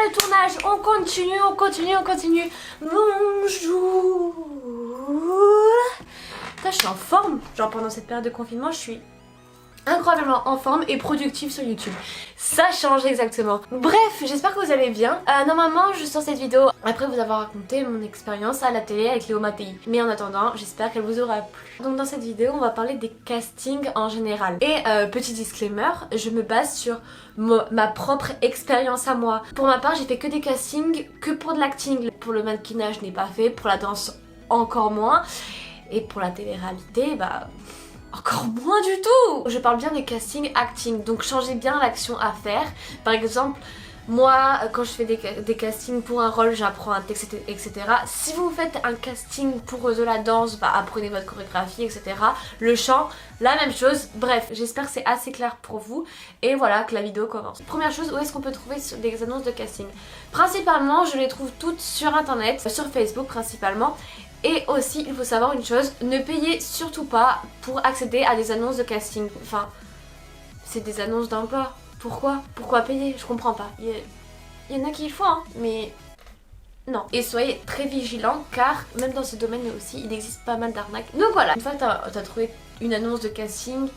le tournage, on continue, on continue, on continue. Bonjour. Putain, je suis en forme. Genre pendant cette période de confinement, je suis incroyablement en forme et productive sur YouTube. Ça change exactement. Bref, j'espère que vous allez bien. Normalement, je sors cette vidéo après vous avoir raconté mon expérience à la télé avec Léo Mattei. Mais en attendant, j'espère qu'elle vous aura plu. Donc dans cette vidéo, on va parler des castings en général. Et petit disclaimer, je me base sur ma propre expérience à moi. Pour ma part, j'ai fait que des castings, que pour de l'acting. Pour le mannequinage, je n'ai pas fait. Pour la danse, encore moins. Et pour la télé-réalité, bah... encore moins du tout. Je parle bien des castings acting, donc changez bien l'action à faire. Par exemple, moi quand je fais des castings pour un rôle, j'apprends un texte, etc. Si vous faites un casting pour de la danse, bah apprenez votre chorégraphie, etc. Le chant, la même chose. Bref, j'espère que c'est assez clair pour vous. Et voilà, que la vidéo commence. Première chose, où est-ce qu'on peut trouver des annonces de casting? Principalement, je les trouve toutes sur internet, sur Facebook principalement. Et aussi, il faut savoir une chose, ne payez surtout pas pour accéder à des annonces de casting. Enfin, c'est des annonces d'emploi. Pourquoi? Pourquoi payer? Je comprends pas. Il y en a qui le font, hein, mais non. Et soyez très vigilants car même dans ce domaine aussi, il existe pas mal d'arnaques. Donc voilà, une fois que t'as trouvé une annonce de casting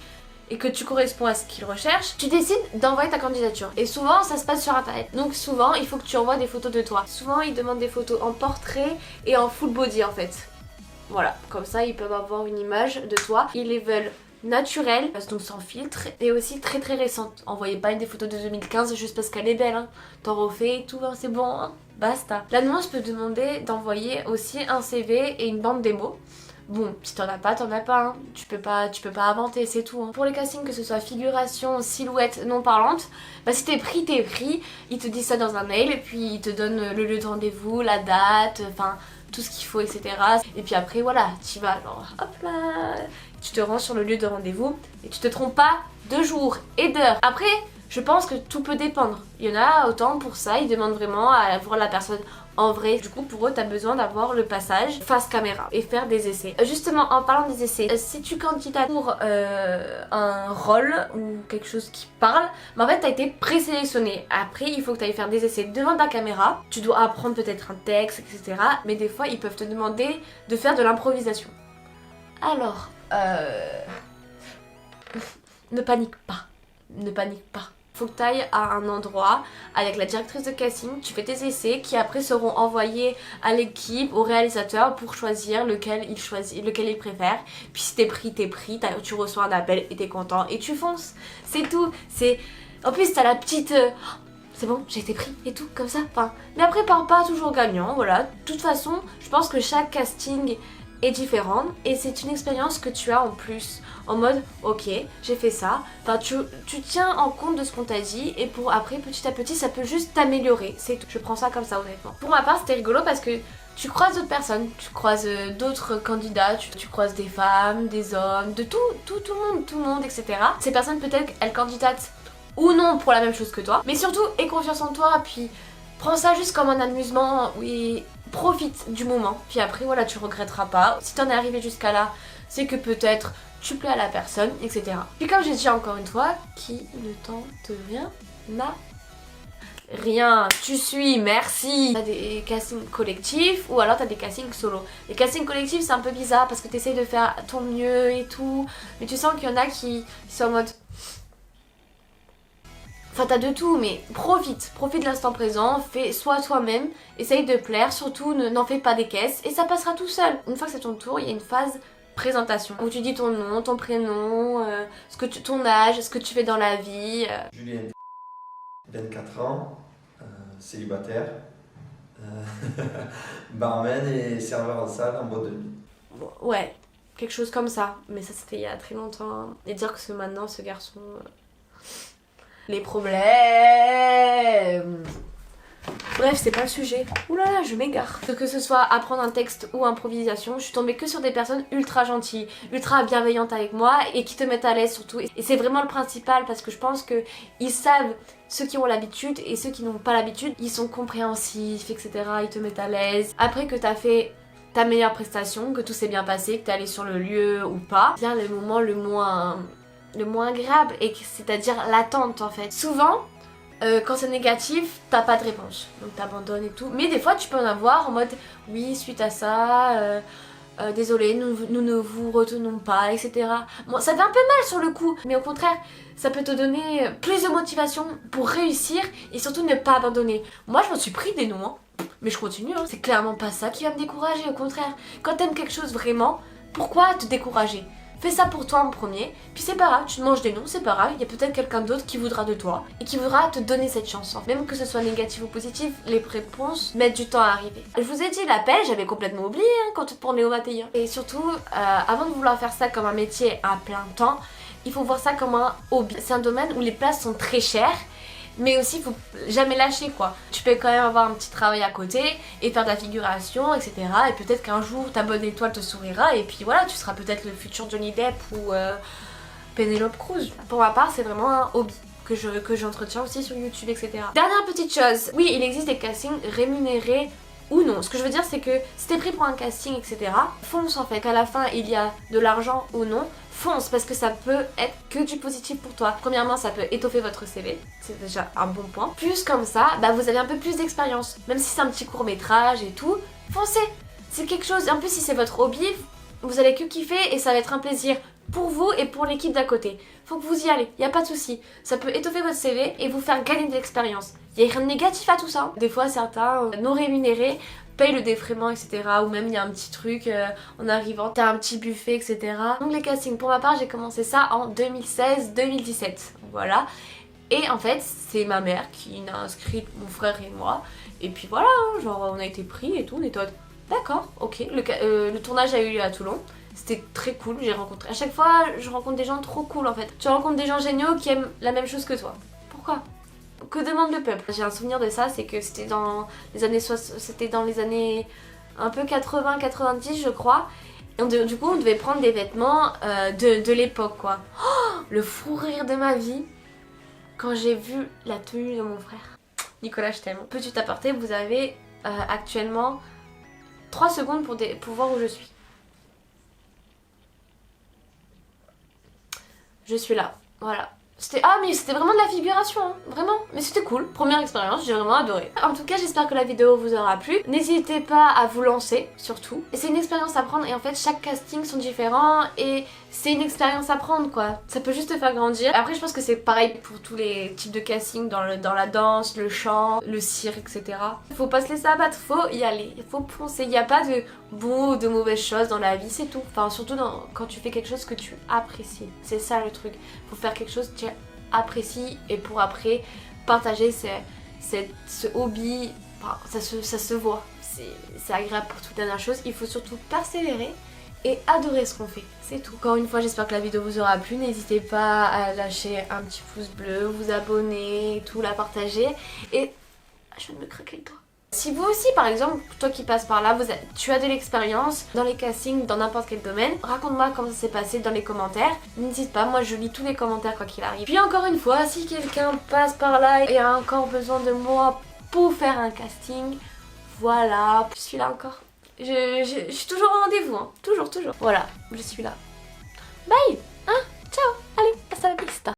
et que tu corresponds à ce qu'ils recherchent, tu décides d'envoyer ta candidature. Et souvent, ça se passe sur internet. Donc souvent, il faut que tu envoies des photos de toi. Souvent, ils demandent des photos en portrait et en full body en fait. Voilà, comme ça, ils peuvent avoir une image de toi. Ils les veulent naturelles, donc sans filtre, et aussi très très récentes. Envoyez pas des photos de 2015 juste parce qu'elle est belle, hein. T'en refais et tout, hein, c'est bon, hein. Basta. L'annonce peut demander d'envoyer aussi un CV et une bande démo. Bon, si t'en as pas, hein. Tu peux pas inventer, c'est tout, hein. Pour les castings, que ce soit figuration, silhouette, non parlante, bah si t'es pris, ils te disent ça dans un mail, et puis ils te donnent le lieu de rendez-vous, la date, enfin tout ce qu'il faut, etc. Et puis après, voilà, tu vas, genre, hop là, tu te rends sur le lieu de rendez-vous, et tu te trompes pas de jour et d'heure. Après, je pense que tout peut dépendre. Il y en a autant pour ça, ils demandent vraiment à voir la personne en vrai. Du coup, pour eux, t'as besoin d'avoir le passage face caméra et faire des essais. Justement, en parlant des essais, si tu candidates pour un rôle ou quelque chose qui parle, mais en fait, t'as été présélectionné. Après, il faut que t'ailles faire des essais devant ta caméra. Tu dois apprendre peut-être un texte, etc. Mais des fois, ils peuvent te demander de faire de l'improvisation. Alors, ne panique pas. Ne panique pas. Faut que tu ailles à un endroit avec la directrice de casting, tu fais tes essais qui après seront envoyés à l'équipe, au réalisateur pour choisir lequel il préfère. Puis si t'es pris, tu reçois un appel et t'es content et tu fonces. C'est tout. En plus t'as la petite... c'est bon, j'ai été pris et tout, comme ça. Enfin, mais après part pas toujours gagnant, voilà. De toute façon, je pense que chaque casting est différente et c'est une expérience que tu as en plus, en mode ok, j'ai fait ça, enfin tu tiens en compte de ce qu'on t'a dit et pour après petit à petit ça peut juste t'améliorer, c'est tout. Je prends ça comme ça honnêtement. Pour ma part c'était rigolo parce que tu croises d'autres personnes, tu croises d'autres candidats, tu croises des femmes, des hommes, de tout le monde, etc. Ces personnes peut-être elles candidatent ou non pour la même chose que toi, mais surtout aie confiance en toi, puis prends ça juste comme un amusement, oui, profite du moment, puis après voilà, tu regretteras pas. Si t'en es arrivé jusqu'à là, c'est que peut-être tu plais à la personne, etc. Puis comme j'ai dit encore une fois, qui ne tente rien n'a rien. Tu suis, merci. T'as des castings collectifs ou alors t'as des castings solo. Les castings collectifs c'est un peu bizarre parce que t'essayes de faire ton mieux et tout, mais tu sens qu'il y en a qui sont en mode... Enfin t'as de tout, mais profite de l'instant présent, sois toi-même, essaye de plaire, surtout n'en fais pas des caisses et ça passera tout seul. Une fois que c'est ton tour, il y a une phase présentation où tu dis ton nom, ton prénom, ton âge, ce que tu fais dans la vie. Julien, 24 ans, célibataire, barman et serveur en salle en boîte de nuit. Ouais, quelque chose comme ça, mais ça c'était il y a très longtemps. Et dire que maintenant ce garçon... les problèmes. Bref, c'est pas le sujet. Oulala, je m'égare. Que ce soit apprendre un texte ou improvisation, je suis tombée que sur des personnes ultra gentilles, ultra bienveillantes avec moi et qui te mettent à l'aise surtout. Et c'est vraiment le principal parce que je pense que ils savent, ceux qui ont l'habitude et ceux qui n'ont pas l'habitude, ils sont compréhensifs, etc. Ils te mettent à l'aise. Après que t'as fait ta meilleure prestation, que tout s'est bien passé, que t'es allé sur le lieu ou pas, vient le moment le moins agréable, et c'est-à-dire l'attente en fait. Souvent, Quand c'est négatif, t'as pas de réponse, donc t'abandonnes et tout. Mais des fois tu peux en avoir en mode oui, suite à ça, désolé, nous ne vous retenons pas, etc. Bon, ça fait un peu mal sur le coup, mais au contraire, ça peut te donner plus de motivation pour réussir et surtout ne pas abandonner. Moi, je me suis pris des noms, hein, mais je continue, hein. C'est clairement pas ça qui va me décourager, au contraire. Quand t'aimes quelque chose vraiment, pourquoi te décourager ? Fais ça pour toi en premier, puis c'est pas grave, tu te manges des noms, c'est pas grave, il y a peut-être quelqu'un d'autre qui voudra de toi et qui voudra te donner cette chance. Même que ce soit négatif ou positif, les réponses mettent du temps à arriver. Je vous ai dit, l'appel, j'avais complètement oublié pour Néo Matéia. Et surtout, avant de vouloir faire ça comme un métier à plein temps, il faut voir ça comme un hobby. C'est un domaine où les places sont très chères, mais aussi il faut jamais lâcher quoi. Tu peux quand même avoir un petit travail à côté et faire de la figuration, etc. Et peut-être qu'un jour ta bonne étoile te sourira et puis voilà, tu seras peut-être le futur Johnny Depp ou Penelope Cruz. Pour ma part, c'est vraiment un hobby que j'entretiens aussi sur YouTube, etc. Dernière petite chose, oui, il existe des castings rémunérés ou non. Ce que je veux dire, c'est que si t'es pris pour un casting, etc., fonce en fait. Qu'à la fin, il y a de l'argent ou non, fonce parce que ça peut être que du positif pour toi. Premièrement, ça peut étoffer votre CV, c'est déjà un bon point. Plus comme ça, bah vous avez un peu plus d'expérience. Même si c'est un petit court-métrage et tout, foncez. C'est quelque chose, en plus si c'est votre hobby, vous allez que kiffer et ça va être un plaisir pour vous et pour l'équipe d'à côté. Faut que vous y allez, y a pas de souci. Ça peut étoffer votre CV et vous faire gagner de l'expérience. Y a rien de négatif à tout ça. Des fois, certains non rémunérés payent le défraiement, etc. Ou même il y a un petit truc en arrivant, t'as un petit buffet, etc. Donc les castings, pour ma part, j'ai commencé ça en 2016-2017. Voilà. Et en fait, c'est ma mère qui a inscrit mon frère et moi. Et puis voilà, genre on a été pris et tout, on était d'accord, ok. Le tournage a eu lieu à Toulon. C'était très cool, j'ai rencontré... À chaque fois, je rencontre des gens trop cool en fait. Tu rencontres des gens géniaux qui aiment la même chose que toi. Pourquoi ? Que demande le peuple ? J'ai un souvenir de ça, c'est que c'était dans les années un peu 80-90 je crois. Et du coup on devait prendre des vêtements de l'époque quoi. Oh, le fou rire de ma vie quand j'ai vu la tenue de mon frère. Nicolas, je t'aime. Petit aparté, vous avez actuellement 3 secondes pour voir où je suis. Je suis là, voilà. Mais c'était vraiment de la figuration, hein, vraiment. Mais c'était cool, première expérience, j'ai vraiment adoré. En tout cas, j'espère que la vidéo vous aura plu. N'hésitez pas à vous lancer, surtout. Et c'est une expérience à prendre et en fait, chaque casting sont différents et c'est une expérience à prendre, quoi. Ça peut juste te faire grandir. Après, je pense que c'est pareil pour tous les types de casting dans la danse, le chant, le cirque, etc. Faut pas se laisser abattre, faut y aller, faut foncer. Il n'y a pas de bon ou de mauvaises choses dans la vie, c'est tout. Enfin, surtout quand tu fais quelque chose que tu apprécies. C'est ça le truc. Faut faire quelque chose que tu apprécies et pour après partager ce hobby. Enfin, ça se voit. C'est agréable pour toute dernière chose. Il faut surtout persévérer et adorer ce qu'on fait, c'est tout. Encore une fois, j'espère que la vidéo vous aura plu. N'hésitez pas à lâcher un petit pouce bleu, vous abonner, tout, la partager. Et je viens de me craquer le doigt. Si vous aussi, par exemple, toi qui passes par là, tu as de l'expérience dans les castings, dans n'importe quel domaine, raconte-moi comment ça s'est passé dans les commentaires. N'hésite pas, moi je lis tous les commentaires quoi qu'il arrive. Puis encore une fois, si quelqu'un passe par là et a encore besoin de moi pour faire un casting, voilà, je suis là encore. Je suis toujours au rendez-vous, hein. Toujours. Voilà, je suis là. Bye, hein, ciao, allez, hasta la vista.